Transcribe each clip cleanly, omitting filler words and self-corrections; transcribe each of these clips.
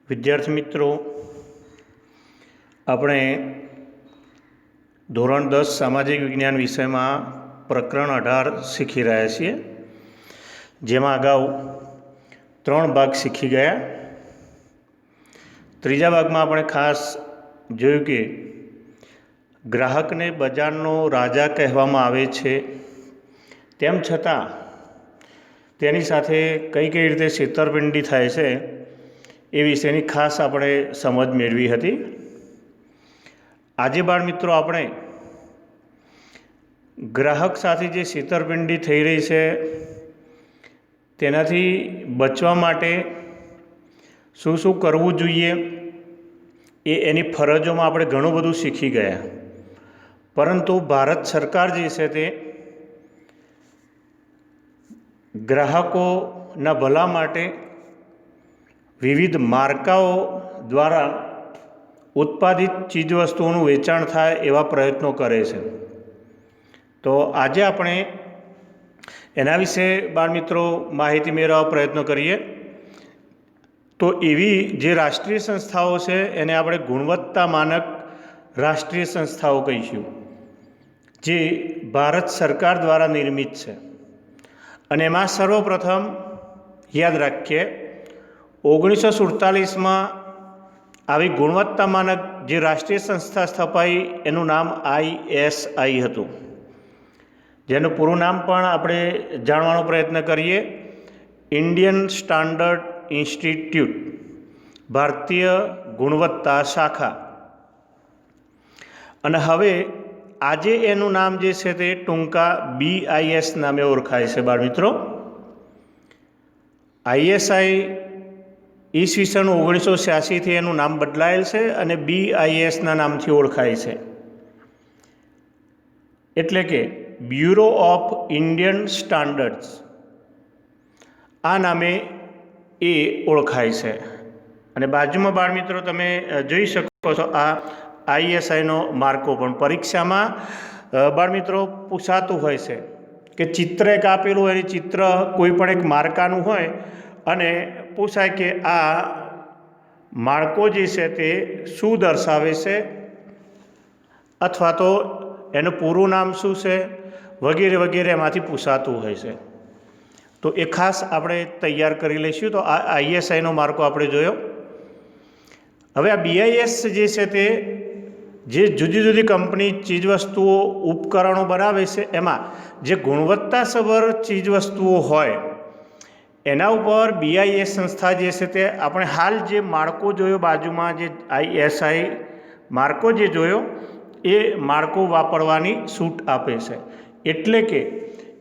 વિદ્યાર્થી મિત્રો, આપણે ધોરણ 10 સામાજિક વિજ્ઞાન વિષયમાં પ્રકરણ 18 શીખી રહ્યા છીએ, જેમાં અગાઉ 3 ભાગ શીખી ગયા। ત્રીજા ભાગમાં આપણે ખાસ જોયું કે ગ્રાહકને બજારનો રાજા કહેવામાં આવે છે, તેમ છતાં તેની સાથે કઈ કઈ રીતે છેતરપિંડી થાય છે એ વિશેની ખાસ આપણે સમજ મેળવી હતી। આજે બાળ મિત્રો આપણે ગ્રાહક સાથે જે છેતરપિંડી થઈ રહી છે તેનાથી બચવા માટે શું શું કરવું જોઈએ એની ફરજોમાં આપણે ઘણું બધું શીખી ગયા, પરંતુ ભારત સરકાર જે છે તે ગ્રાહકોના ભલા માટે વિવિધ માર્કાઓ દ્વારા ઉત્પાદિત ચીજવસ્તુઓનું વેચાણ થાય એવા પ્રયત્નો કરે છે। તો આજે આપણે એના વિશે બાળ મિત્રો માહિતી મેળવવા પ્રયત્નો કરીએ। તો એવી જે રાષ્ટ્રીય સંસ્થાઓ છે એને આપણે ગુણવત્તા માનક રાષ્ટ્રીય સંસ્થાઓ કહીશું, જે ભારત સરકાર દ્વારા નિર્મિત છે। અને એમાં સર્વપ્રથમ યાદ રાખીએ, 1947માં આવી ગુણવત્તા માનક જે રાષ્ટ્રીય સંસ્થા સ્થપાઈ એનું નામ ISI હતું, જેનું પૂરું નામ પણ આપણે જાણવાનો પ્રયત્ન કરીએ, ઇન્ડિયન સ્ટાન્ડર્ડ ઇન્સ્ટિટ્યૂટ, ભારતીય ગુણવત્તા શાખા। અને હવે આજે એનું નામ જે છે તે ટૂંકા BIS નામે ઓળખાય છે। બાળ મિત્રો, ISI ઈસવીસન 1986થી એનું નામ બદલાયેલ છે અને BISના નામથી ઓળખાય છે, એટલે કે બ્યુરો ઓફ ઇન્ડિયન સ્ટાન્ડર્ડ્સ આ નામે એ ઓળખાય છે। અને બાજુમાં બાળ મિત્રો તમે જોઈ શકો છો આ ISIનો માર્કો પણ પરીક્ષામાં બાળ મિત્રો પૂછાતું હોય છે કે ચિત્ર એક આપેલું હોય, એની ચિત્ર કોઈ પણ એક માર્કાનું હોય અને પૂછાય કે આ માળકો જે છે તે શું દર્શાવે છે, અથવા તો એનું પૂરું નામ શું છે, વગેરે વગેરે એમાંથી પૂછાતું હોય છે। તો એ ખાસ આપણે તૈયાર કરી લઈશું। તો આ ISIનો માર્કો આપણે જોયો। હવે આ BIS જે છે તે જે જુદી જુદી કંપની ચીજવસ્તુઓ ઉપકરણો બનાવે છે, એમાં જે ગુણવત્તાસભર ચીજવસ્તુઓ હોય એના ઉપર BIS સંસ્થા જે છે તે આપણે હાલ જે માળકો જોયો બાજુમાં, જે ISI માળકો જે જોયો એ માળકો વાપરવાની છૂટ આપે છે, એટલે કે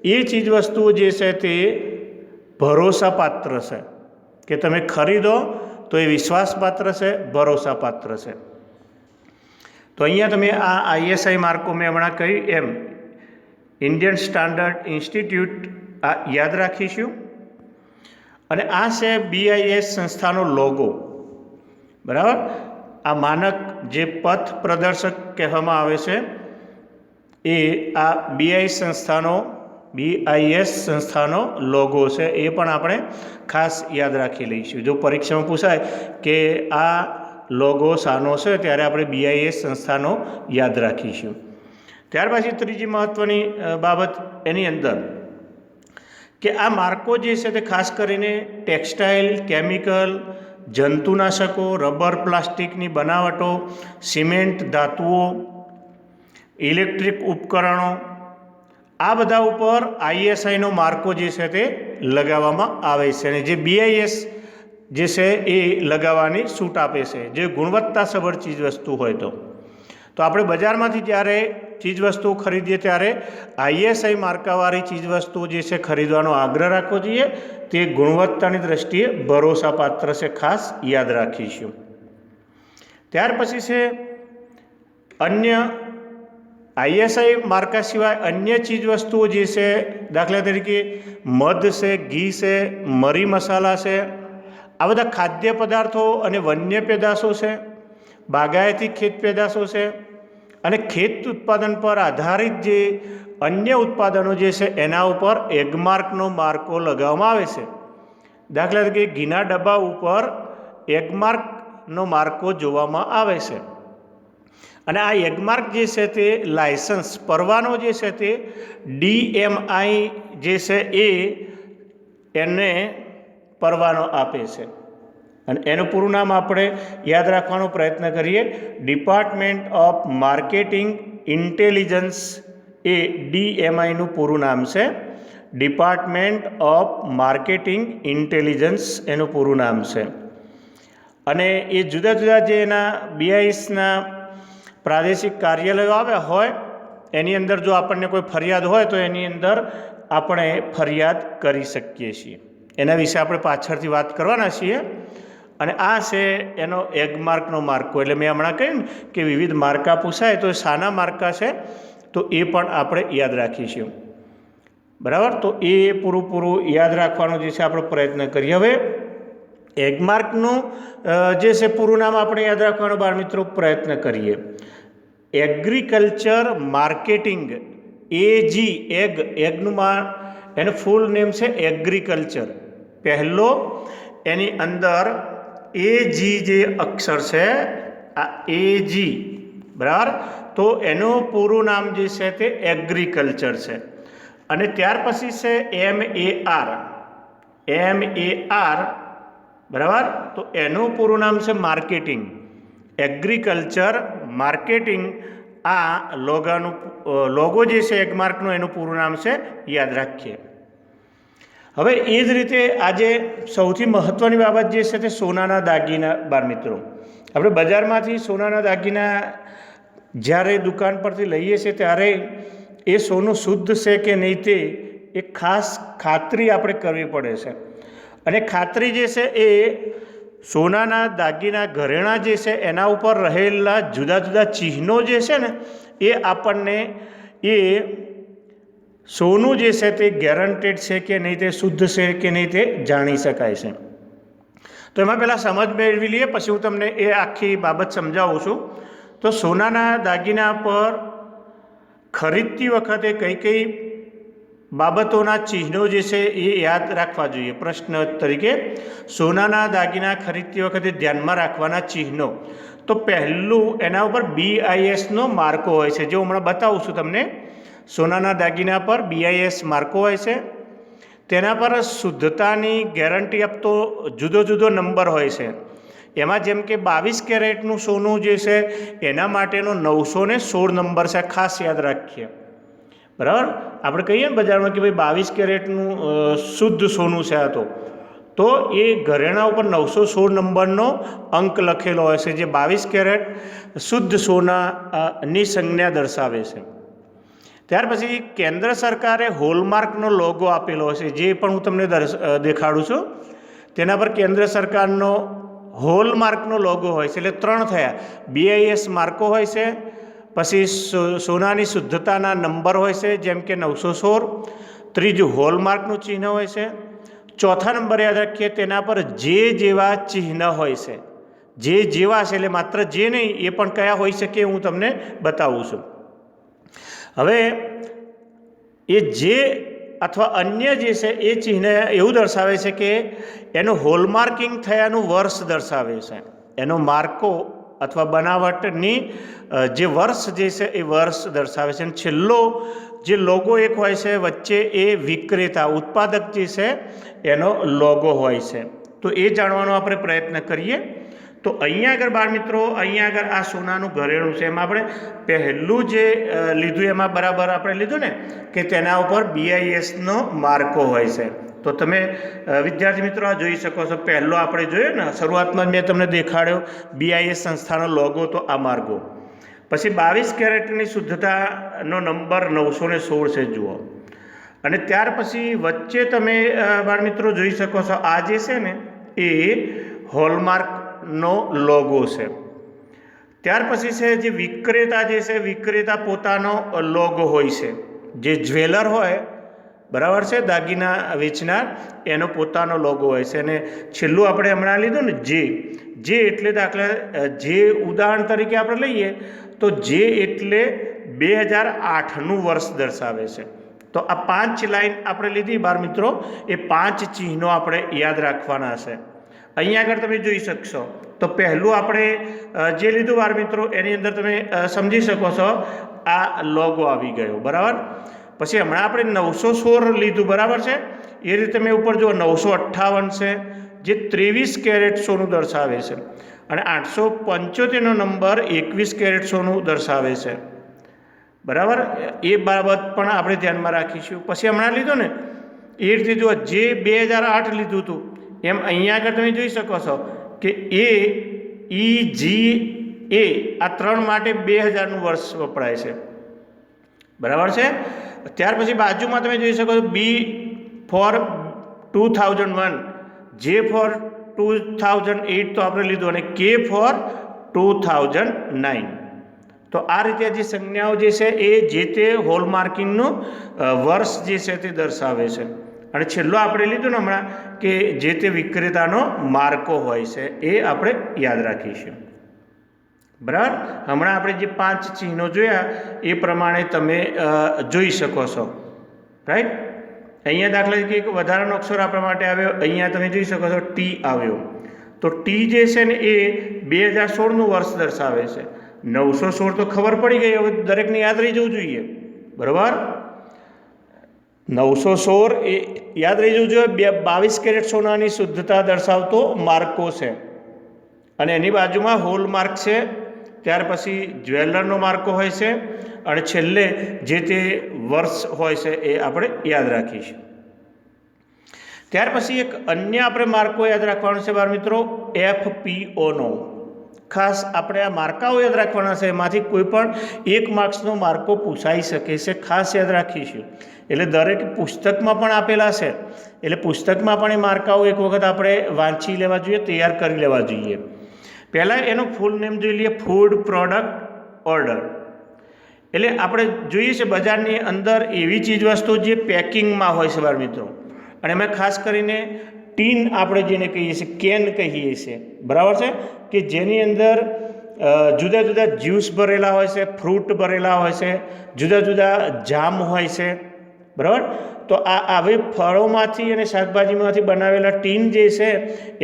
એ ચીજવસ્તુઓ જે છે તે ભરોસાપાત્ર છે, કે તમે ખરીદો તો એ વિશ્વાસપાત્ર છે, ભરોસાપાત્ર છે। તો અહીંયા તમે આ ISI માર્કો મેં હમણાં કહ્યું એમ ઇન્ડિયન સ્ટાન્ડર્ડ ઇન્સ્ટિટ્યૂટ આ યાદ રાખીશું। અને આ છે BIS સંસ્થાનો લોગો, બરાબર। આ માનક જે પથ પ્રદર્શક કહેવામાં આવે છે એ આ BIS સંસ્થાનો લોગો છે, એ પણ આપણે ખાસ યાદ રાખી લઈશું। જો પરીક્ષામાં પૂછાય કે આ લોગો શાનો છે, ત્યારે આપણે BIS સંસ્થાનો યાદ રાખીશું। ત્યાર પછી ત્રીજી મહત્ત્વની બાબત એની અંદર કે આ માર્કો જે છે તે ખાસ કરીને ટેક્સટાઇલ, કેમિકલ, જંતુનાશકો, રબર, પ્લાસ્ટિકની બનાવટો, સિમેન્ટ, ધાતુઓ, ઇલેક્ટ્રિક ઉપકરણો, આ બધા ઉપર ISIનો માર્કો જે છે તે લગાવવામાં આવે છે, અને જે BIS જે છે એ લગાવવાની છૂટ આપે છે, જે ગુણવત્તાસભર ચીજવસ્તુ હોય તો આપણે બજારમાંથી જ્યારે ચીજવસ્તુઓ ખરીદીએ ત્યારે ISI માર્કાવાળી ચીજવસ્તુઓ જે છે ખરીદવાનો આગ્રહ રાખવો જોઈએ, તે ગુણવત્તાની દ્રષ્ટિએ ભરોસાપાત્ર છે, ખાસ યાદ રાખીશું। ત્યાર પછી છે અન્ય ISI માર્કા સિવાય અન્ય ચીજવસ્તુઓ જે છે, દાખલા તરીકે મધ છે, ઘી છે, મરી મસાલા છે, આ બધા ખાદ્ય પદાર્થો અને વન્ય પેદાશો છે, બાગાયતી ખેત પેદાશો છે, અને ખેત ઉત્પાદન પર આધારિત જે અન્ય ઉત્પાદનો જે છે એના ઉપર એગમાર્કનો માર્કો લગાવવામાં આવે છે। દાખલા તરીકે ઘીના ડબ્બા ઉપર એગમાર્ક નો માર્કો જોવામાં આવે છે અને આ એગમાર્ક જે છે તે લાયસન્સ પરવાનો જે છે તે DMI જે છે એને પરવાનો આપે છે અને એનું પૂરું નામ આપણે યાદ રાખવાનો પ્રયત્ન કરીએ. ડિપાર્ટમેન્ટ ઓફ માર્કેટિંગ ઇન્ટેલિજન્સ એ DMIનું પૂરું નામ છે. ડિપાર્ટમેન્ટ ઓફ માર્કેટિંગ ઇન્ટેલિજન્સ એનું પૂરું નામ છે અને એ જુદા જુદા જે એના BISના પ્રાદેશિક કાર્યાલયો આવ્યા હોય એની અંદર જો આપણને કોઈ ફરિયાદ હોય તો એની અંદર આપણે ફરિયાદ કરી શકીએ છીએ. એના વિશે આપણે પાછળથી વાત કરવાના છીએ. અને આ છે એનો એગમાર્કનો માર્કો. એટલે મેં હમણાં કહ્યું કે વિવિધ માર્કા પૂછાય તો શાના માર્કા છે તો એ પણ આપણે યાદ રાખીશું. બરાબર, તો એ પૂરું યાદ રાખવાનો જે છે આપણો પ્રયત્ન કરીએ. હવે એગમાર્કનું જે છે પૂરું નામ આપણે યાદ રાખવાનો બાળ મિત્રો પ્રયત્ન કરીએ. એગ્રીકલ્ચર માર્કેટિંગ એગનું એનું ફૂલ નેમ છે એગ્રીકલ્ચર. પહેલો એની અંદર AG જે અક્ષર છે આ AG, બરાબર, તો એનું પૂરું નામ જે છે તે એગ્રીકલ્ચર છે. અને ત્યાર પછી છે MAR, બરાબર, તો એનું પૂરું નામ છે માર્કેટિંગ. એગ્રીકલ્ચર માર્કેટિંગ આ લોગો જે છે એગમાર્કનું એનું પૂરું નામ છે, યાદ રાખીએ. હવે એ જ રીતે આજે સૌથી મહત્ત્વની બાબત જે છે તે સોનાના દાગીના. બાળ મિત્રો, આપણે બજારમાંથી સોનાના દાગીના જ્યારે દુકાન પરથી લઈએ છીએ ત્યારે એ સોનું શુદ્ધ છે કે નહીં તે એક ખાસ ખાતરી આપણે કરવી પડે છે. અને ખાતરી જે છે એ સોનાના દાગીના ઘરેણાં જે છે એના ઉપર રહેલા જુદા જુદા ચિહ્નો જે છે ને એ આપણને એ સોનું જે છે તે ગેરંટેડ છે કે નહીં, તે શુદ્ધ છે કે નહીં તે જાણી શકાય છે. તો એમાં પહેલાં સમજ મેળવી લઈએ, પછી હું તમને એ આખી બાબત સમજાવું છું. તો સોનાના દાગીના પર ખરીદતી વખતે કઈ કઈ બાબતોના ચિહ્નો જે છે એ યાદ રાખવા જોઈએ. પ્રશ્ન તરીકે સોનાના દાગીના ખરીદતી વખતે ધ્યાનમાં રાખવાના ચિહ્નો. તો પહેલું એના ઉપર BISનો માર્કો હોય છે, જે હું હમણાં બતાવું છું તમને. સોનાના દાગીના પર BIS માર્કો હોય છે. તેના પર શુદ્ધતાની ગેરંટી આપતો જુદો જુદો નંબર હોય છે. એમાં જેમ કે 22 કેરેટનું સોનું જે છે એના માટેનો 916 નંબર છે, ખાસ યાદ રાખીએ. બરાબર, આપણે કહીએ ને બજારમાં કે ભાઈ 22 કેરેટનું શુદ્ધ સોનું છે આ, તો એ ઘરેણા ઉપર 916 નંબરનો અંક લખેલો હોય છે, જે 22 કેરેટ શુદ્ધ સોનાની સંજ્ઞા દર્શાવે છે. ત્યાર પછી કેન્દ્ર સરકારે હોલમાર્કનો લોગો આપેલો હશે, જે પણ હું તમને દેખાડું છું. તેના પર કેન્દ્ર સરકારનો હોલમાર્કનો લોગો હોય છે. એટલે 3 થયા. BIS માર્કો હોય છે, પછી સોનાની શુદ્ધતાના નંબર હોય છે જેમ કે 916, ત્રીજું હોલમાર્કનું ચિહ્ન હોય છે, ચોથા નંબર યાદ રાખીએ તેના પર જે જેવા ચિહ્ન હોય છે. જે જેવા છે એટલે માત્ર જે નહીં, એ પણ કયા હોઈ શકે હું તમને બતાવું છું. હવે એ જે અથવા અન્ય જે છે એ ચિહ્ન એવું દર્શાવે છે કે એનું હોલમાર્કિંગ થયાનું વર્ષ દર્શાવે છે. એનો માર્કો અથવા બનાવટની જે વર્ષ જે છે એ વર્ષ દર્શાવે છે. અને છેલ્લો જે લોગો એક હોય છે વચ્ચે એ વિક્રેતા ઉત્પાદક જે છે એનો લોગો હોય છે. તો એ જાણવાનો આપણે પ્રયત્ન કરીએ. તો અહીંયા આગળ બાળ મિત્રો, અહીંયા આગળ આ સોનાનું ઘરેણું છે, એમાં આપણે પહેલું જે લીધું એમાં બરાબર આપણે લીધું ને કે તેના ઉપર BISનો માર્કો હોય છે. તો તમે વિદ્યાર્થી મિત્રો આ જોઈ શકો છો. પહેલો આપણે જોયો ને શરૂઆતમાં મેં તમને દેખાડ્યો BIS સંસ્થાનો લોગો, તો આ માર્ગો. પછી 22 કેરેટની શુદ્ધતાનો નંબર 916 છે, જુઓ. અને ત્યાર પછી વચ્ચે તમે બાળ મિત્રો જોઈ શકો છો આ જે છે ને એ હોલમાર્કનો લોગો છે. ત્યાર પછી છે જે વિક્રેતા જે છે, વિક્રેતા પોતાનો લોગો હોય છે. જે જ્વેલર હોય, બરાબર છે, દાગીના વેચનાર, એનો પોતાનો લોગો હોય છે. અને છેલ્લું આપણે હમણાં લીધું ને જે એટલે દાખલા જે ઉદાહરણ તરીકે આપણે લઈએ તો જે એટલે 2008નું વર્ષ દર્શાવે છે. તો આ 5 લાઈન આપણે લીધી બાળ મિત્રો, એ 5 ચિહ્નો આપણે યાદ રાખવાના છે. અહીંયા આગળ તમે જોઈ શકશો તો પહેલું આપણે જે લીધું બાળ મિત્રો એની અંદર તમે સમજી શકો છો આ લોગો આવી ગયો, બરાબર. પછી હમણાં આપણે 916 લીધું, બરાબર છે. એ રીતે મેં ઉપર જો 958 છે જે 23 કેરેટ સોનું દર્શાવે છે, અને 875નો નંબર 21 કેરેટ સોનું દર્શાવે છે, બરાબર. એ બાબત પણ આપણે ધ્યાનમાં રાખીશું. પછી હમણાં લીધો ને એ રીતે જો જે 2008 લીધું હતું એમ અહીંયા આગળ તમે જોઈ શકો છો કે AEGA આ 3 માટે 2000નું વર્ષ વપરાય છે, બરાબર છે. ત્યાર પછી બાજુમાં તમે જોઈ શકો છો B ફોર 2001, J ફોર 2008 તો આપણે લીધું, અને K ફોર 2009. તો આ રીતે જે સંજ્ઞાઓ જે છે એ જે તે હોલમાર્કિંગનું વર્ષ જે છે તે દર્શાવે છે. અને છેલ્લો આપણે લીધું ને હમણાં કે જે તે વિક્રેતાનો માર્કો હોય છે એ આપણે યાદ રાખીશું, બરાબર. હમણાં આપણે જે 5 ચિહ્નો જોયા એ પ્રમાણે તમે જોઈ શકો છો, રાઈટ. અહીંયા દાખલા તરીકે એક વધારાનો અક્ષર આપણા માટે આવ્યો, અહીંયા તમે જોઈ શકો છો T આવ્યો. તો T જે છે ને એ 2016નું વર્ષ દર્શાવે છે. 916 તો ખબર પડી ગઈ, હવે દરેકને યાદ રહી જવું જોઈએ, બરાબર. 916 એ યાદ રહી જવું જોઈએ. 22 કેરેટ સોનાની શુદ્ધતા દર્શાવતો માર્કો છે, અને એની બાજુમાં હોલ માર્ક છે. ત્યાર પછી જ્વેલરનો માર્કો હોય છે, અને છેલ્લે જે તે વર્ષ હોય છે એ આપણે યાદ રાખીશું. ત્યાર પછી એક અન્ય આપણે માર્કો યાદ રાખવાનો છે બાળ મિત્રો, FPOનો. ખાસ આપણે આ માર્કાઓ યાદ રાખવાના છે, એમાંથી કોઈ પણ એક માર્ક્સનો માર્કો પૂછાઈ શકે છે, ખાસ યાદ રાખીશું. એટલે દરેક પુસ્તકમાં પણ આપેલા છે, એટલે પુસ્તકમાં પણ એ માર્કાઓ એક વખત આપણે વાંચી લેવા જોઈએ, તૈયાર કરી લેવા જોઈએ. પહેલાં એનો ફૂલ નેમ જોઈ લઈએ, ફૂડ પ્રોડક્ટ ઓર્ડર. એટલે આપણે જોઈએ છે બજારની અંદર એવી ચીજવસ્તુ જે પેકિંગમાં હોય છે બાળ મિત્રો, અને એમાં ખાસ કરીને ટીન આપણે જેને કહીએ છીએ, કેન કહીએ છીએ, બરાબર છે, કે જેની અંદર જુદા જુદા જ્યુસ ભરેલા હોય છે, ફ્રૂટ ભરેલા હોય છે, જુદા જુદા જામ હોય છે, બરાબર. તો આ આવી ફળોમાંથી અને શાકભાજીમાંથી બનાવેલા ટીન જે છે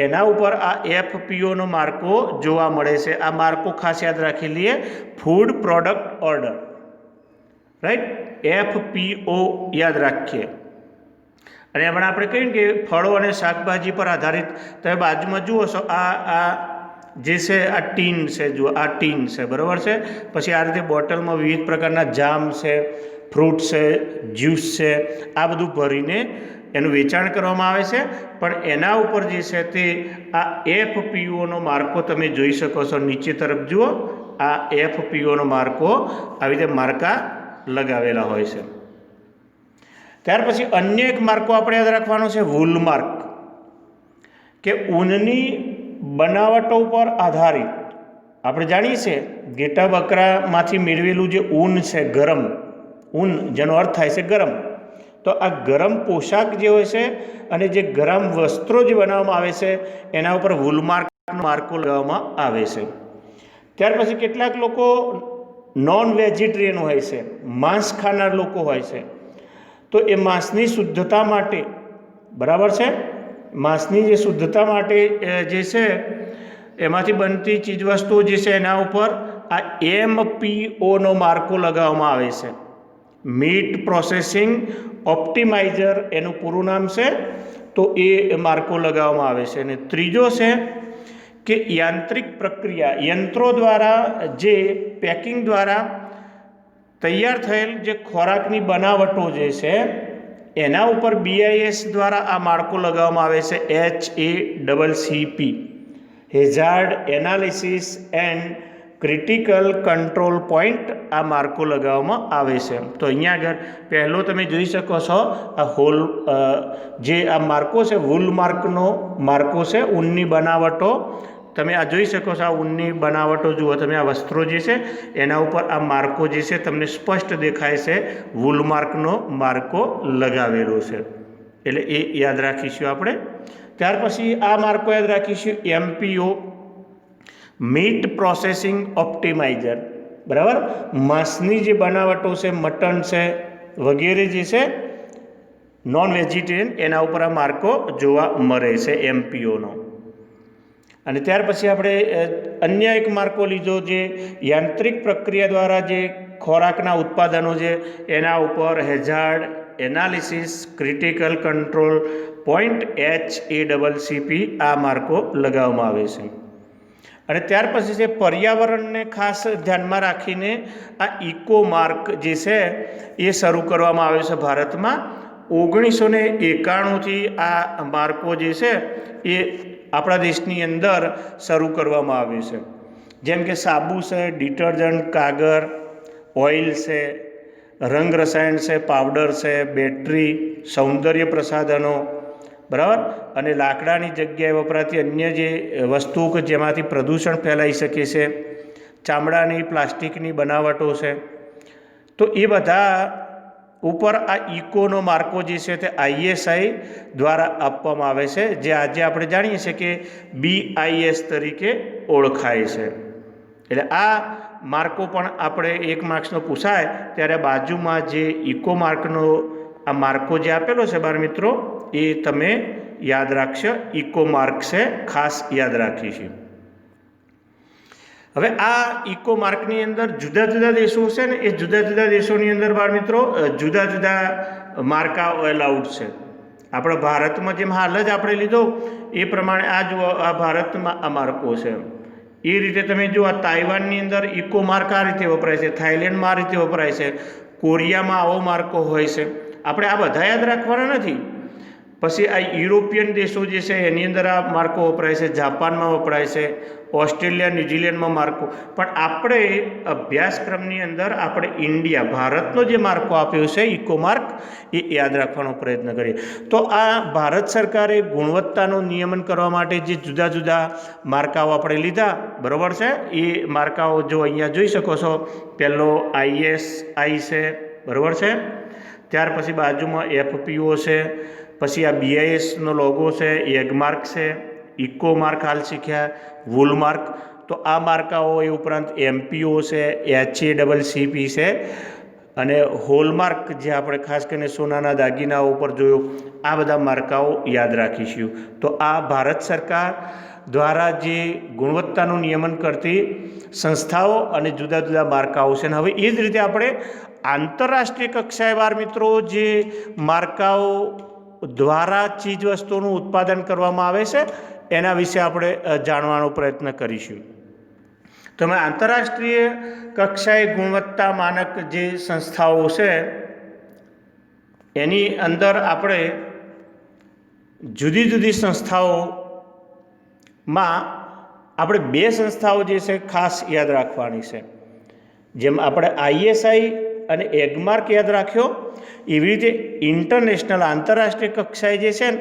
એના ઉપર આ FPOનો માર્કો જોવા મળે છે. આ માર્કો ખાસ યાદ રાખી લઈએ, food product order, right. FPO યાદ રાખીએ. અને હમણાં આપણે કહીએ કે ફળો અને શાકભાજી પર આધારિત, તમે બાજુમાં જુઓ છો આ જે છે આ ટીન છે, જુઓ આ ટીન છે, બરાબર છે. પછી આ રીતે બોટલમાં વિવિધ પ્રકારના જામ છે, ફ્રૂટ છે, જ્યુસ છે, આ બધું ભરીને એનું વેચાણ કરવામાં આવે છે. પણ એના ઉપર જે છે તે આ FPOનો માર્કો તમે જોઈ શકો છો. નીચે તરફ જુઓ, આ FPOનો માર્કો આવી રીતે માર્કા લગાવેલા હોય છે. ત્યાર પછી અન્ય એક માર્કો આપણે યાદ રાખવાનો છે, વૂલ માર્ક, કે ઊનની બનાવટો ઉપર આધારિત. આપણે જાણીએ છીએ ઘેટા બકરામાંથી મેળવેલું જે ઊન છે, ગરમ ઊન, જેનો અર્થ થાય છે ગરમ. તો આ ગરમ પોશાક જે હોય છે અને જે ગરમ વસ્ત્રો જે બનાવવામાં આવે છે એના ઉપર વૂલ માર્કો લગાવવામાં આવે છે. ત્યાર પછી કેટલાક લોકો નોન વેજીટેરિયન હોય છે, માંસ ખાનાર લોકો હોય છે, તો એ માંસની શુદ્ધતા માટે, બરાબર છે, માંસની જે શુદ્ધતા માટે જે છે એમાંથી બનતી ચીજવસ્તુઓ જે છે એના ઉપર આ MPOનો માર્કો લગાવવામાં આવે છે. મીટ પ્રોસેસિંગ ઓપ્ટિમાઇઝર એનું પૂરું નામ છે, તો એ માર્કો લગાવવામાં આવે છે. અને ત્રીજો છે કે યાંત્રિક પ્રક્રિયા, યંત્રો દ્વારા જે પેકિંગ દ્વારા તૈયાર થયેલ જે ખોરાકની બનાવટો જે છે એના ઉપર BIS દ્વારા આ માળકો લગાવવામાં આવે છે, HACCP, hazard analysis and critical control point. આ માર્કો લગાવવામાં આવે છે. તો અહીંયા આગળ પહેલો તમે જોઈ શકો છો આ હોલ જે આ માર્કો છે, વૂલ માર્કનો માર્કો છે, ઊનની બનાવટો. તમે આ જોઈ શકો છો, આ ઊનની બનાવટો જુઓ તમે, આ વસ્ત્રો જે છે એના ઉપર આ માર્કો જે છે તમને સ્પષ્ટ દેખાય છે, વૂલ માર્કનો માર્કો લગાવેલો છે. એટલે એ યાદ રાખીશું આપણે. ત્યાર પછી આ માર્કો યાદ રાખીશું, MPO, મીટ પ્રોસેસિંગ ઓપ્ટિમાઇઝર, બરાબર. માંસની જે બનાવટો છે, મટન છે વગેરે જે છે નોન વેજીટેરિયન, એના ઉપર આ માર્કો જોવા મળે છે, MPOનો. અને ત્યાર પછી આપણે અન્ય એક માર્કો લીધો જે યાંત્રિક પ્રક્રિયા દ્વારા જે ખોરાકના ઉત્પાદનો છે એના ઉપર hazard analysis critical control point HACCP આ માર્કો લગાવવામાં આવે છે. અને ત્યાર પછી છે પર્યાવરણને ખાસ ધ્યાનમાં રાખીને આ ઇકો માર્ક જે છે એ શરૂ કરવામાં આવ્યો છે ભારતમાં. 1991થી આ માર્કો જે છે એ આપણા દેશની અંદર શરૂ કરવામાં આવ્યું છે. જેમ કે સાબુ છે, ડિટર્જન્ટ, કાગળ, ઓઇલ છે, રંગ રસાયણ છે, પાવડર છે, બેટરી, સૌંદર્ય પ્રસાધનો, બરાબર, અને લાકડાની જગ્યાએ વપરાતી અન્ય જે વસ્તુઓ કે જેમાંથી પ્રદૂષણ ફેલાઈ શકે છે, ચામડાની પ્લાસ્ટિકની બનાવટો છે, તો એ બધા ઉપર આ ઇકોનો માર્કો જે છે તે ISI દ્વારા આપવામાં આવે છે, જે આજે આપણે જાણીએ છીએ કે BIS તરીકે ઓળખાય છે. એટલે આ માર્કો પણ આપણે 1 માર્ક્સનો પૂછાય ત્યારે બાજુમાં જે ઇકો માર્કનો આ માર્કો જે આપેલો છે બાળ મિત્રો એ તમે યાદ રાખશો. ઇકો માર્ક છે, ખાસ યાદ રાખીશું. હવે આ ઇકો માર્કની અંદર જુદા જુદા દેશો છે ને એ જુદા જુદા દેશોની અંદર બાળ મિત્રો જુદા જુદા માર્કા એલાઉડ છે. આપણા ભારતમાં જેમ હાલ જ આપણે લીધો એ પ્રમાણે આ જો આ ભારતમાં આ માર્કો છે. એ રીતે તમે જો આ તાઇવાનની અંદર ઇકો માર્ક આ રીતે વપરાય છે, થાઇલેન્ડમાં આ રીતે વપરાય છે, કોરિયામાં આવો માર્કો હોય છે. આપણે આ બધા યાદ રાખવાના નથી. પછી આ યુરોપિયન દેશો જે છે એની અંદર આ માર્કો વપરાય છે, જાપાનમાં વપરાય છે, ઓસ્ટ્રેલિયા, ન્યૂઝીલેન્ડમાં માર્કો. પણ આપણે અભ્યાસક્રમની અંદર આપણે ઇન્ડિયા ભારતનો જે માર્કો આપ્યો છે ઇકો માર્ક એ યાદ રાખવાનો પ્રયત્ન કરીએ. તો આ ભારત સરકારે ગુણવત્તાનું નિયમન કરવા માટે જે જુદા જુદા માર્કાઓ આપણે લીધા, બરાબર છે, એ માર્કાઓ જો અહીંયા જોઈ શકો છો. પહેલો ISI છે, બરાબર છે, ત્યાર પછી બાજુમાં FPO છે, પછી આ BISનો લોગો છે, એગ માર્ક છે, ઇકો માર્ક હાલ શીખ્યા, વૂલ માર્ક. તો આ માર્કાઓ એ ઉપરાંત MPO છે, HACCP છે, અને હોલમાર્ક જે આપણે ખાસ કરીને સોનાના દાગીનાઓ ઉપર જોયું, આ બધા માર્કાઓ યાદ રાખીશું. તો આ ભારત સરકાર દ્વારા જે ગુણવત્તાનું નિયમન કરતી સંસ્થાઓ અને જુદા જુદા માર્કાઓ છે. અને હવે એ જ રીતે આપણે આંતરરાષ્ટ્રીય કક્ષાએ બાળ મિત્રો જે માર્કાઓ દ્વારા ચીજ વસ્તુઓનું ઉત્પાદન કરવામાં આવે છે એના વિશે આપણે જાણવાનો પ્રયત્ન કરીશું. તમે આંતરરાષ્ટ્રીય કક્ષાએ ગુણવત્તા માનક જે સંસ્થાઓ છે એની અંદર આપણે જુદી જુદી સંસ્થાઓમાં આપણે 2 સંસ્થાઓ જે છે ખાસ યાદ રાખવાની છે. જેમ આપણે ISI અને એગમાર્ક યાદ રાખ્યો એવી રીતે ઇન્ટરનેશનલ આંતરરાષ્ટ્રીય કક્ષાએ જે છે ને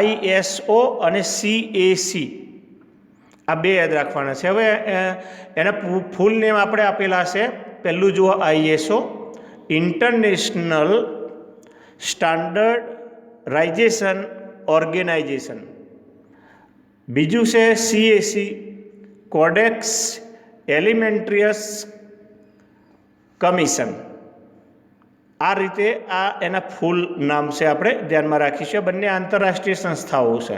ISO અને CAC આ 2 યાદ રાખવાના છે. હવે એના ફૂલ નેમ આપણે આપેલા છે. પહેલું જુઓ ISO ઇન્ટરનેશનલ સ્ટાન્ડર્ડાઇઝેશન ઓર્ગેનાઇઝેશન, બીજું છે CAC કોડેક્સ એલિમેન્ટ્રિયસ કમિશન. આ રીતે આ એના ફૂલ નામ છે, આપણે ધ્યાનમાં રાખીશું. બંને આંતરરાષ્ટ્રીય સંસ્થાઓ છે.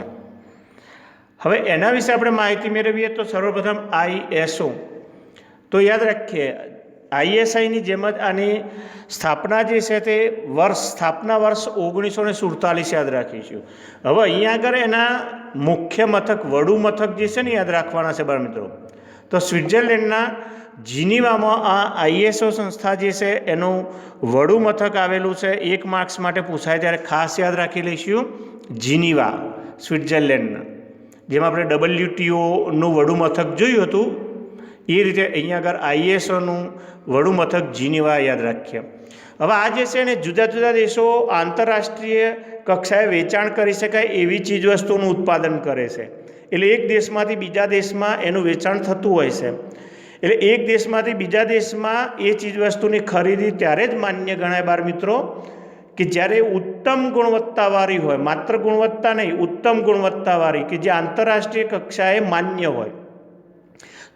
હવે એના વિશે આપણે માહિતી મેળવીએ તો સર્વપ્રથમ ISO તો યાદ રાખીએ ISIની જેમ જ આની સ્થાપના જે છે તે સ્થાપના વર્ષ 1947 યાદ રાખીશું. હવે અહીંયા આગળ એના મુખ્ય મથક વડું મથક જે છે ને યાદ રાખવાના છે બાળ મિત્રો. તો સ્વિટ્ઝરલેન્ડના જીનીવામાં આ ISO સંસ્થા જે છે એનું વડું મથક આવેલું છે. 1 માર્ક્સ માટે પૂછાય ત્યારે ખાસ યાદ રાખી લઈશું જીનીવા, સ્વિટ્ઝરલેન્ડના. જેમ આપણે WTOનું વડું મથક જોયું હતું એ રીતે અહીંયા આગળ ISOનું વડું મથક જીનીવા યાદ રાખીએ. હવે આ જે છે ને જુદા જુદા દેશો આંતરરાષ્ટ્રીય કક્ષાએ વેચાણ કરી શકાય એવી ચીજવસ્તુઓનું ઉત્પાદન કરે છે. એટલે એક દેશમાંથી બીજા દેશમાં એનું વેચાણ થતું હોય છે. એટલે એક દેશમાંથી બીજા દેશમાં એ ચીજવસ્તુની ખરીદી ત્યારે જ માન્ય ગણાય બાળ મિત્રો કે જ્યારે ઉત્તમ ગુણવત્તાવાળી હોય. માત્ર ગુણવત્તા નહીં, ઉત્તમ ગુણવત્તાવાળી કે જે આંતરરાષ્ટ્રીય કક્ષાએ માન્ય હોય.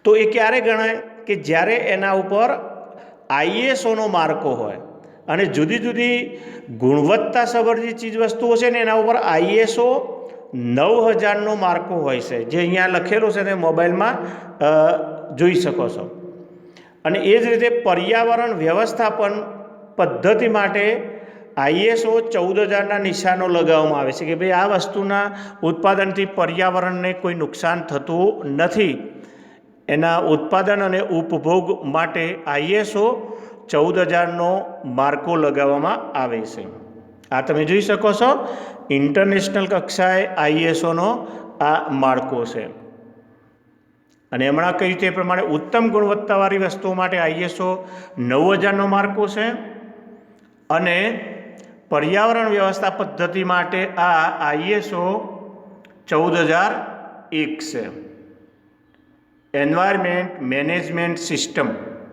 તો એ ક્યારે ગણાય કે જ્યારે એના ઉપર ISOનો માર્કો હોય. અને જુદી જુદી ગુણવત્તાસભર જે ચીજવસ્તુઓ છે ને એના ઉપર ISO 9000નો માર્કો હોય છે, જે અહીંયા લખેલું છે તે મોબાઈલમાં જોઈ શકો છો. અને એ જ રીતે પર્યાવરણ વ્યવસ્થાપન પદ્ધતિ માટે ISO 14000ના નિશાનો લગાવવામાં આવે છે કે ભાઈ આ વસ્તુના ઉત્પાદનથી પર્યાવરણને કોઈ નુકસાન થતું નથી. એના ઉત્પાદન અને ઉપભોગ માટે ISO 14000નો માર્કો લગાવવામાં આવે છે. આ તમે જોઈ શકો છો, ઇન્ટરનેશનલ કક્ષાએ ISOનો આ માળખો છે. અને હમણાં કહ્યું તે પ્રમાણે ઉત્તમ ગુણવત્તાવાળી વસ્તુઓ માટે ISO 9000નો માર્કો છે. અને પર્યાવરણ વ્યવસ્થા પદ્ધતિ માટે આ ISO 14001 છે. એન્વાયરમેન્ટ મેનેજમેન્ટ સિસ્ટમ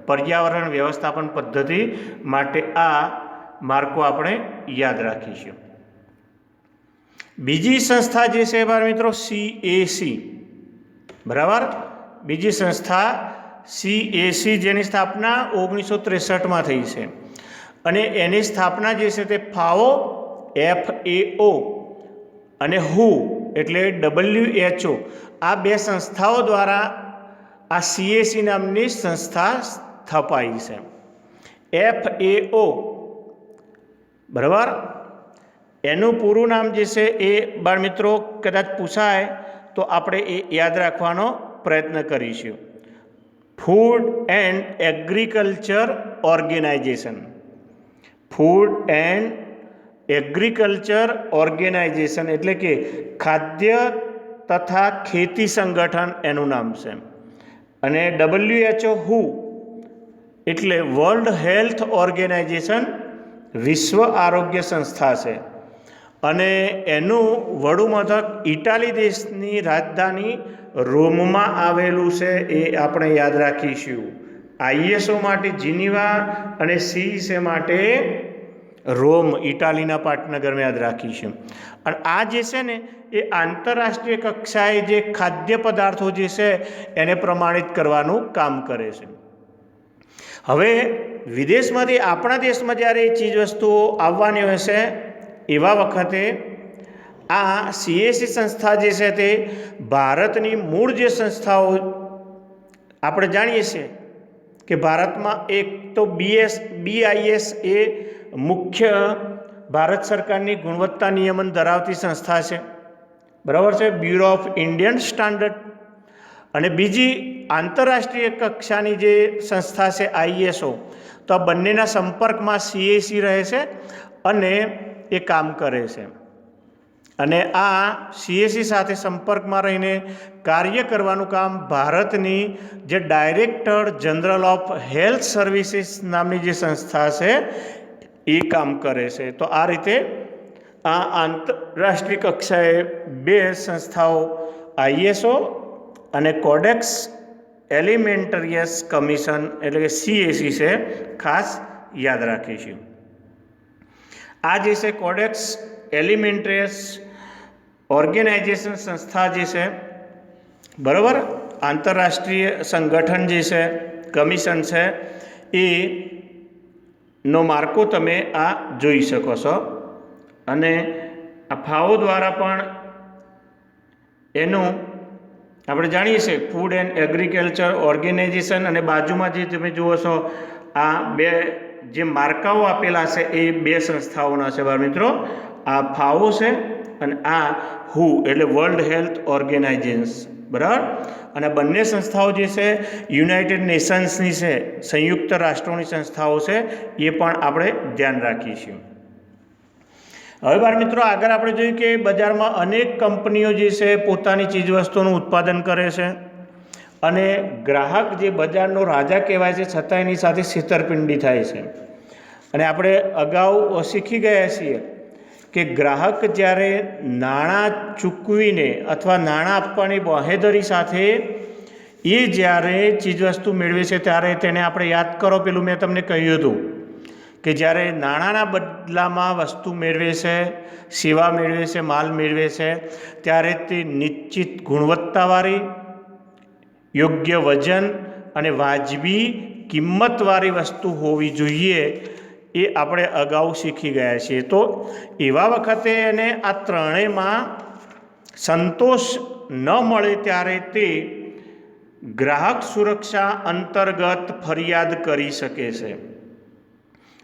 પર્યાવરણ વ્યવસ્થાપન પદ્ધતિ માટે આ માર્કો આપણે યાદ રાખીશું. બીજી સંસ્થા જે છે બાળ મિત્રો CAC, બરાબર. બીજી સંસ્થા CAC જેની સ્થાપના 1963માં થઈ છે. અને એની સ્થાપના જે છે તે FAO અને WHO એટલે WHO આ બે સંસ્થાઓ દ્વારા આ CAC નામની સંસ્થા સ્થપાઈ છે. FAO, બરાબર. એનું પૂરું નામ જે છે એ બાળ મિત્રો કદાચ પૂછાય તો આપણે એ યાદ રાખવાનો પ્રયત્ન કરીશું. Food and agriculture organisation. Food and agriculture organisation એટલે કે ખાદ્ય તથા ખેતી સંગઠન એનું નામ છે. અને WHO એટલે વર્લ્ડ હેલ્થ ઓર્ગેનાઇઝેશન વિશ્વ આરોગ્ય સંસ્થા છે. અને એનું વડું મથક ઇટાલી દેશની રાજધાની રોમમાં આવેલું છે. એ આપણે યાદ રાખીશું. ISO માટે જીનીવા અને CAC માટે રોમ, ઇટાલીના પાટનગરમાં યાદ રાખીશું. અને આ જે છે ને એ આંતરરાષ્ટ્રીય કક્ષાએ જે ખાદ્ય પદાર્થો જે છે એને પ્રમાણિત કરવાનું કામ કરે છે. હવે વિદેશમાંથી આપણા દેશમાં જ્યારે એ ચીજવસ્તુઓ આવવાની હોય છે એવા વખતે આ CAC સંસ્થા જે છે તે ભારતની મૂળ જે સંસ્થાઓ આપણે જાણીએ છીએ કે ભારતમાં એક તો BIS એ મુખ્ય ભારત સરકારની ગુણવત્તા નિયમન ધરાવતી સંસ્થા છે, બરાબર છે, બ્યુરો ઓફ ઇન્ડિયન સ્ટાન્ડર્ડ. અને બીજી આંતરરાષ્ટ્રીય કક્ષાની જે સંસ્થા છે ISO. તો આ બંનેના સંપર્કમાં CAC રહે છે અને એ કામ કરે છે. અને આ CAC સાથે સંપર્કમાં રહીને કાર્ય કરવાનું કામ ભારતની જે director general of health services નામની જે સંસ્થા છે એ કામ કરે છે. તો આ રીતે આ આંતરરાષ્ટ્રીય કક્ષાએ બે સંસ્થાઓ ISO અને કોડેક્સ એલિમેન્ટરિયસ કમિશન એટલે કે CAC છે, ખાસ યાદ રાખીશું. આ જે છે કોડેક્સ એલિમેન્ટરિયસ ઓર્ગેનાઇઝેશન સંસ્થા જે છે, બરાબર, આંતરરાષ્ટ્રીય સંગઠન જે છે, કમિશન છે, એ નો માર્કો તમે આ જોઈ શકો છો. અને આ FAO દ્વારા પણ એનું આપણે જાણીએ છીએ ફૂડ એન્ડ એગ્રીકલ્ચર ઓર્ગેનાઇઝેશન. અને બાજુમાં જે તમે જુઓ છો આ બે જે માર્કાઓ આપેલા છે એ બે સંસ્થાઓના છે બાળ મિત્રો. આ FAO છે અને આ WHO એટલે વર્લ્ડ હેલ્થ ઓર્ગેનાઇઝેશન, બરાબર. અને બંને સંસ્થાઓ જે છે યુનાઇટેડ નેશન્સની છે, સંયુક્ત રાષ્ટ્રોની સંસ્થાઓ છે. એ પણ આપણે ધ્યાન રાખીશું. હવે બાળ મિત્રો આગળ આપણે જોયું કે બજારમાં અનેક કંપનીઓ જે છે પોતાની ચીજવસ્તુઓનું ઉત્પાદન કરે છે અને ગ્રાહક જે બજારનો રાજા કહેવાય છે છતાં એની સાથે છેતરપિંડી થાય છે. અને આપણે અગાઉ શીખી ગયા છીએ કે ગ્રાહક જ્યારે નાણાં ચૂકવીને અથવા નાણાં આપવાની બાંહેધરી સાથે એ જ્યારે ચીજવસ્તુ મેળવે છે ત્યારે તેને આપણે યાદ કરો, પેલું મેં તમને કહ્યું હતું કે જ્યારે નાણાંના બદલામાં વસ્તુ મેળવે છે, સેવા મેળવે છે, માલ મેળવે છે, ત્યારે તે નિશ્ચિત ગુણવત્તાવાળી, યોગ્ય વજન અને વાજબી કિંમતવાળી વસ્તુ હોવી જોઈએ. એ આપણે અગાઉ શીખી ગયા છીએ. તો એવા વખતે એને આ ત્રણેયમાં સંતોષ ન મળે ત્યારે તે ગ્રાહક સુરક્ષા અંતર્ગત ફરિયાદ કરી શકે છે।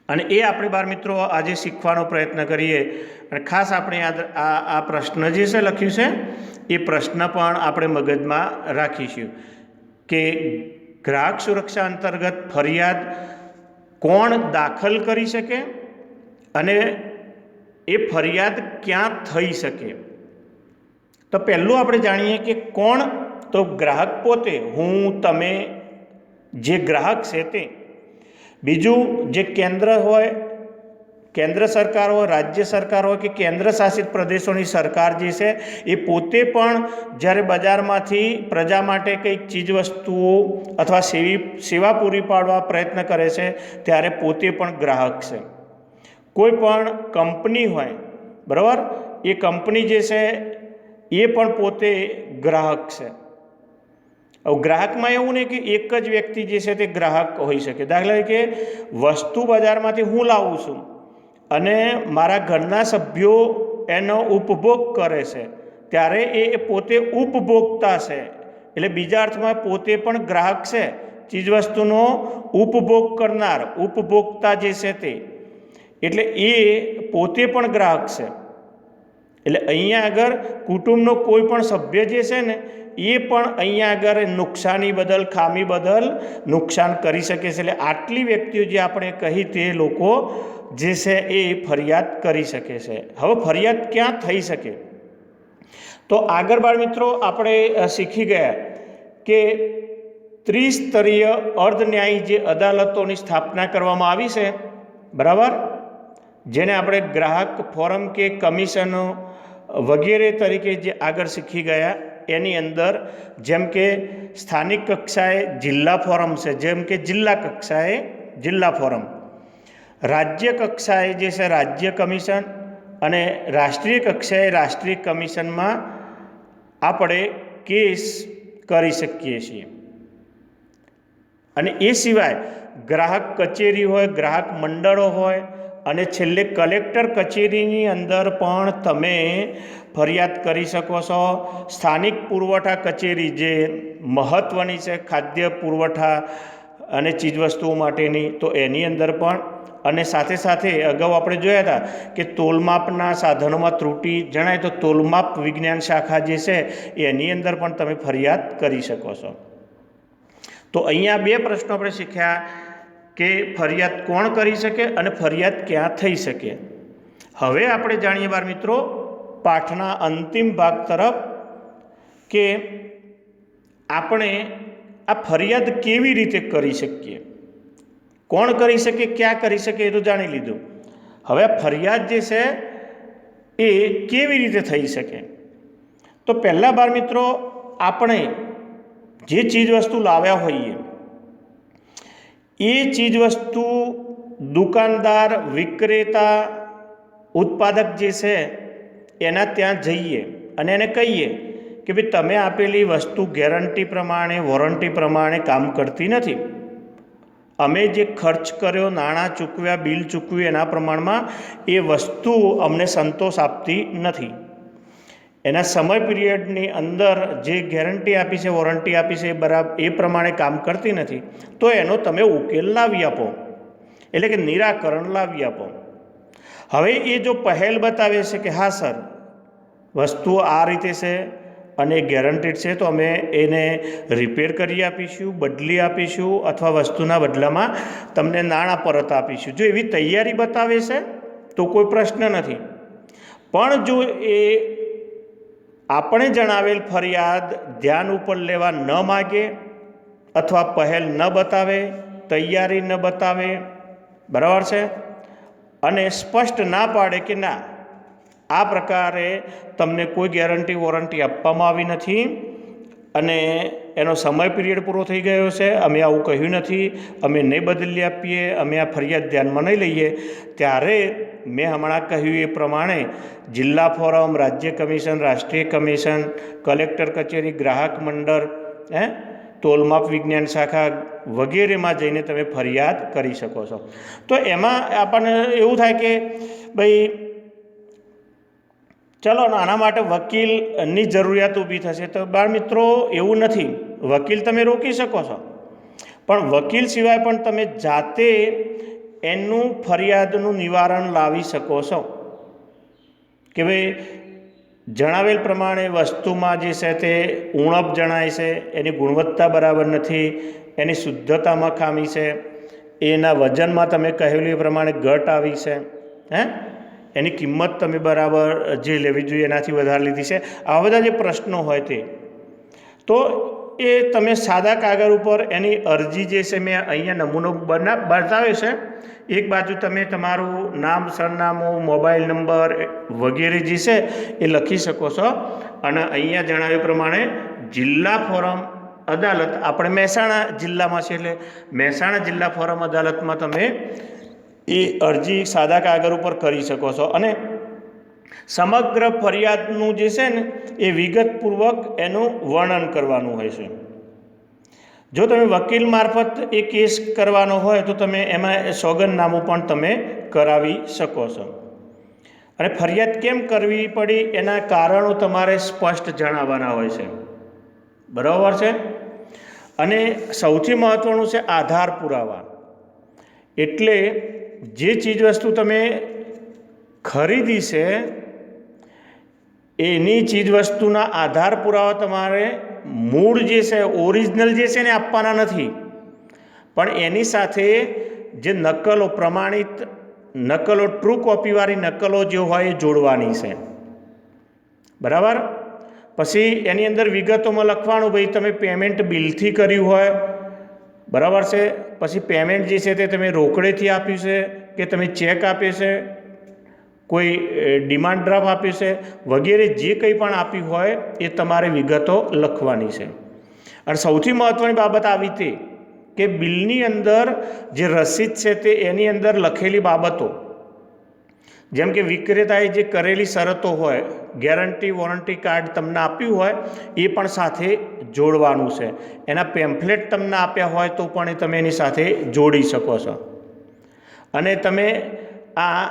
અને એ આપણે બાળ મિત્રો આજે શીખવાનો પ્રયત્ન કરીએ અને ખાસ આપણે આ પ્રશ્ન જે છે લખ્યું છે એ પ્રશ્ન પણ આપણે મગજમાં રાખીશું કે ગ્રાહક સુરક્ષા અંતર્ગત ફરિયાદ કોણ દાખલ કરી શકે અને એ ફરિયાદ ક્યાં થઈ શકે। તો પહેલું આપણે જાણીએ કે કોણ, તો ગ્રાહક પોતે, હું, તમે, જે ગ્રાહક છે તે। બીજું, જે કેન્દ્ર હોય, કેન્દ્ર સરકાર હોય, રાજ્ય સરકાર હોય કે કેન્દ્ર શાસિત પ્રદેશોની સરકાર જે છે એ પોતે પણ જ્યારે બજારમાંથી પ્રજા માટે કંઈક ચીજવસ્તુઓ અથવા સેવા પૂરી પાડવા પ્રયત્ન કરે છે ત્યારે પોતે પણ ગ્રાહક છે। કોઈ પણ કંપની હોય, બરાબર, એ કંપની જે છે એ પણ પોતે ગ્રાહક છે। હવે ગ્રાહકમાં એવું નહીં કે એક જ વ્યક્તિ જે છે તે ગ્રાહક હોઈ શકે। દાખલા તરીકે વસ્તુ બજારમાંથી હું લાવું છું અને મારા ઘરના સભ્યો એનો ઉપભોગ કરે છે ત્યારે એ પોતે ઉપભોક્તા છે, એટલે બીજા અર્થમાં પોતે પણ ગ્રાહક છે, ચીજવસ્તુનો ઉપભોગ કરનાર ઉપભોક્તા જે છે તે, એટલે એ પોતે પણ ગ્રાહક છે। એટલે અહીંયા આગળ કુટુંબનો કોઈ પણ સભ્ય જે છે ને એ પણ અહીંયા આગળ નુકસાની બદલ, ખામી બદલ નુકસાન કરી શકે છે। એટલે આટલી વ્યક્તિઓ જે આપણે કહી તે લોકો જે છે એ ફરિયાદ કરી શકે છે। હવે ફરિયાદ ક્યાં થઈ શકે, તો આગળ બાળ મિત્રો આપણે શીખી ગયા કે ત્રિસ્તરીય અર્ધન્યાયી જે અદાલતોની સ્થાપના કરવામાં આવી છે, બરાબર, જેને આપણે ગ્રાહક ફોરમ કે કમિશનો વગેરે તરીકે જે આગળ શીખી ગયા, એની અંદર જેમ કે સ્થાનિક કક્ષાએ જિલ્લા ફોરમ છે, જેમ કે જિલ્લા કક્ષાએ જિલ્લા ફોરમ, રાજ્ય કક્ષાએ જે છે રાજ્ય કમિશન અને રાષ્ટ્રીય કક્ષાએ રાષ્ટ્રીય કમિશનમાં આપણે કેસ કરી શકીએ છીએ। અને એ સિવાય ગ્રાહક કચેરી હોય, ગ્રાહક મંડળો હોય અને છેલ્લે કલેક્ટર કચેરીની અંદર પણ તમે ફરિયાદ કરી શકો છો। સ્થાનિક પુરવઠા કચેરી જે મહત્ત્વની છે ખાદ્ય પુરવઠા અને ચીજવસ્તુઓ માટેની, તો એની અંદર પણ, અને સાથે સાથે અગાઉ આપણે જોયા હતા કે તોલમાપના સાધનોમાં ત્રુટિ જણાય તો તોલમાપ વિજ્ઞાન શાખા જે છે એની અંદર પણ તમે ફરિયાદ કરી શકો છો। તો અહીંયા બે પ્રશ્નો આપણે શીખ્યા કે ફરિયાદ કોણ કરી શકે અને ફરિયાદ ક્યાં થઈ શકે। હવે આપણે જાણીએ બાળ મિત્રો પાઠના અંતિમ ભાગ તરફ કે આપણે આ ફરિયાદ કેવી રીતે કરી શકીએ, કોણ કરી શકે, ક્યાં કરી શકે એ તો જાણી લીધું। હવે ફરિયાદ જે છે એ કેવી રીતે થઈ શકે, તો પહેલાં બાળ મિત્રો આપણે જે ચીજવસ્તુ લાવ્યા હોઈએ એ ચીજવસ્તુ દુકાનદાર, વિક્રેતા, ઉત્પાદક જે છે એના ત્યાં જઈએ અને એને કહીએ કે ભાઈ તમે આપેલી વસ્તુ ગેરંટી પ્રમાણે, વોરંટી પ્રમાણે કામ કરતી નથી, અમે જે ખર્ચ કર્યો, નાણાં ચૂકવ્યા, બિલ ચૂકવ્યું એના પ્રમાણમાં એ વસ્તુ અમને સંતોષ આપતી નથી, એના સમય પિરિયડની અંદર જે ગેરંટી આપી છે, વોરંટી આપી છે એ પ્રમાણે કામ કરતી નથી, તો એનો તમે ઉકેલ લાવી આપો, એટલે કે નિરાકરણ લાવી આપો। હવે એ જો પહેલ બતાવે છે કે હા સર વસ્તુ આ રીતે છે અને ગેરંટેડ છે તો અમે એને રિપેર કરી આપીશું, બદલી આપીશું અથવા વસ્તુના બદલામાં તમને નાણાં પરત આપીશું, જો એવી તૈયારી બતાવે છે તો કોઈ પ્રશ્ન નથી। પણ જો એ આપણે જણાવેલ ફરિયાદ ધ્યાન ઉપર લેવા ન માગે અથવા પહેલ ન બતાવે, તૈયારી ન બતાવે, બરાબર છે, અને સ્પષ્ટ ના પાડે કે ના આ પ્રકારે તમને કોઈ ગેરંટી વોરંટી આપવામાં આવી નથી અને એનો સમય પિરિયડ પૂરો થઈ ગયો છે, અમે આવું કહ્યું નથી, અમે નહીં બદલી આપીએ, અમે આ ફરિયાદ ધ્યાનમાં નહીં લઈએ, ત્યારે મેં હમણાં કહ્યું એ પ્રમાણે જિલ્લા ફોરમ, રાજ્ય કમિશન, રાષ્ટ્રીય કમિશન, કલેક્ટર કચેરી, ગ્રાહક મંડળ, તોલમાપ વિજ્ઞાન શાખા વગેરેમાં જઈને તમે ફરિયાદ કરી શકો છો। તો એમાં આપણને એવું થાય કે ભાઈ ચલો આના માટે વકીલની જરૂરિયાત ઊભી થશે. તો બાળ મિત્રો એવું નથી, વકીલ તમે રોકી શકો છો, પણ વકીલ સિવાય પણ તમે જાતે એનું ફરિયાદનું નિવારણ લાવી શકો છો કે ભાઈ જણાવેલ પ્રમાણે વસ્તુમાં જે છે તે ઉણપ જણાય છે, એની ગુણવત્તા બરાબર નથી, એની શુદ્ધતામાં ખામી છે, એના વજનમાં તમે કહેલું એ પ્રમાણે ઘટ આવી છે, એની કિંમત તમે બરાબર જે લેવી જોઈએ એનાથી વધારે લીધી છે. આવા બધા જે પ્રશ્નો હોય તે તો એ તમે સાદા કાગળ ઉપર એની અરજી જે છે મેં અહીંયા નમૂનો બતાવ્યો છે. એક બાજુ તમે તમારું નામ, સરનામું, મોબાઈલ નંબર વગેરે જે છે એ લખી શકો છો અને અહીંયા જણાવ્યા પ્રમાણે જિલ્લા ફોરમ અદાલત, આપણે મહેસાણા જિલ્લામાં છે એટલે મહેસાણા જિલ્લા ફોરમ અદાલતમાં તમે એ અરજી સાદા કાગળ ઉપર કરી શકો છો અને સમગ્ર ફરિયાદનું જે છે ને એ વિગતપૂર્વક એનું વર્ણન કરવાનું હોય છે. જો તમે વકીલ મારફત એ કેસ કરવાનો હોય તો તમે એમાં સોગંદનામું પણ તમે કરાવી શકો છો. અને ફરિયાદ કેમ કરવી પડી એના કારણો તમારે સ્પષ્ટ જણાવવાના હોય છે, બરાબર છે. અને સૌથી મહત્ત્વનું છે આધાર પુરાવા. એટલે જે ચીજવસ્તુ તમે ખરીદી છે એની ચીજવસ્તુના આધાર પુરાવા તમારે મૂળ જે છે ઓરિજિનલ જે છે ને આપવાના નથી, પણ એની સાથે જે નકલો, પ્રમાણિત નકલો, ટ્રુ કોપીવાળી નકલો જે હોય એ જોડવાની છે, બરાબર. પછી એની અંદર વિગતોમાં લખવાનું ભાઈ તમે પેમેન્ટ બિલથી કર્યું હોય, બરાબર છે. પછી પેમેન્ટ જે છે તે તમે રોકડેથી આપ્યું છે કે તમે ચેક આપ્યો છે, કોઈ ડિમાન્ડ ડ્રાફ્ટ આપ્યું છે વગેરે જે કંઈ પણ આપ્યું હોય એ તમારે વિગતો લખવાની છે. અને સૌથી મહત્ત્વની બાબત આવી તે કે બિલની અંદર જે રસીદ છે તે એની અંદર લખેલી બાબતો, જેમ કે વિક્રેતાએ જે કરેલી શરતો હોય, ગેરંટી વોરંટી કાર્ડ તમને આપ્યું હોય એ પણ સાથે જોડવાનું છે. એના પેમ્ફલેટ તમને આપ્યા હોય તો પણ એ તમે એની સાથે જોડી શકો છો. અને તમે આ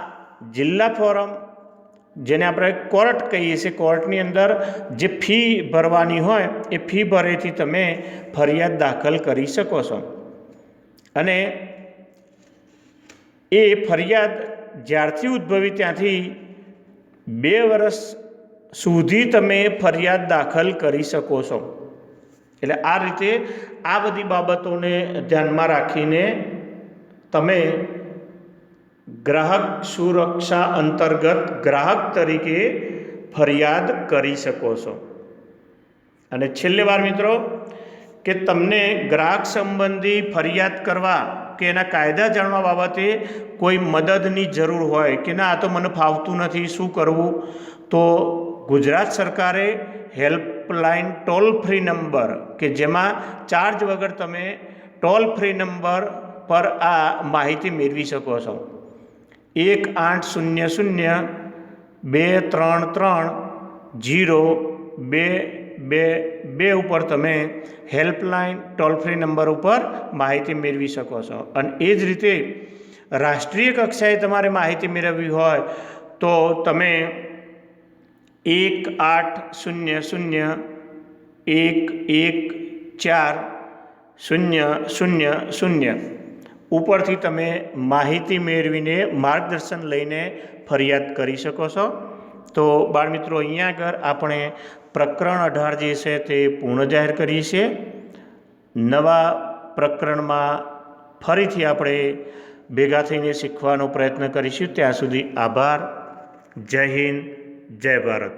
જિલ્લા ફોરમ, જેને આપણે કોર્ટ કહીએ છીએ, કોર્ટની અંદર જે ફી ભરવાની હોય એ ફી ભરેથી તમે ફરિયાદ દાખલ કરી શકો છો. અને એ ફરિયાદ જ્યારથી ઉદ્ભવી ત્યાંથી 2 વર્ષ સુધી તમે ફરિયાદ દાખલ કરી શકો છો. એટલે આ રીતે આ બધી બાબતોને ધ્યાનમાં રાખીને તમે ગ્રાહક સુરક્ષા અંતર્ગત ગ્રાહક તરીકે ફરિયાદ કરી શકો છો. અને છેલ્લે વાર મિત્રો કે તમને ગ્રાહક સંબંધી ફરિયાદ કરવા કે એના કાયદા જાણવા બાબતે કોઈ મદદની જરૂર હોય કે ના આ તો મને ફાવતું નથી, શું કરવું, તો ગુજરાત સરકારે હેલ્પલાઇન ટોલ ફ્રી નંબર કે જેમાં ચાર્જ વગર તમે ટોલ ફ્રી નંબર પર આ માહિતી મેળવી શકો છો. 1-800-233-0222 ઉપર તમે હેલ્પલાઇન ટોલ ફ્રી નંબર ઉપર માહિતી મેળવી શકો છો. અને એ જ રીતે રાષ્ટ્રીય કક્ષાએ તમારે માહિતી મેળવવી હોય તો તમે 1-800-114-000 ઉપરથી તમે માહિતી મેળવીને માર્ગદર્શન લઈને ફરિયાદ કરી શકો છો. તો બાળમિત્રો અહીંયા આગળ આપણે પ્રકરણ 18 જે છે તે પૂર્ણ જાહેર કરીએ છીએ. નવા પ્રકરણમાં ફરીથી આપણે ભેગા થઈને શીખવાનો પ્રયત્ન કરીશું. ત્યાં સુધી આભાર. જય હિન્દ, જય ભારત.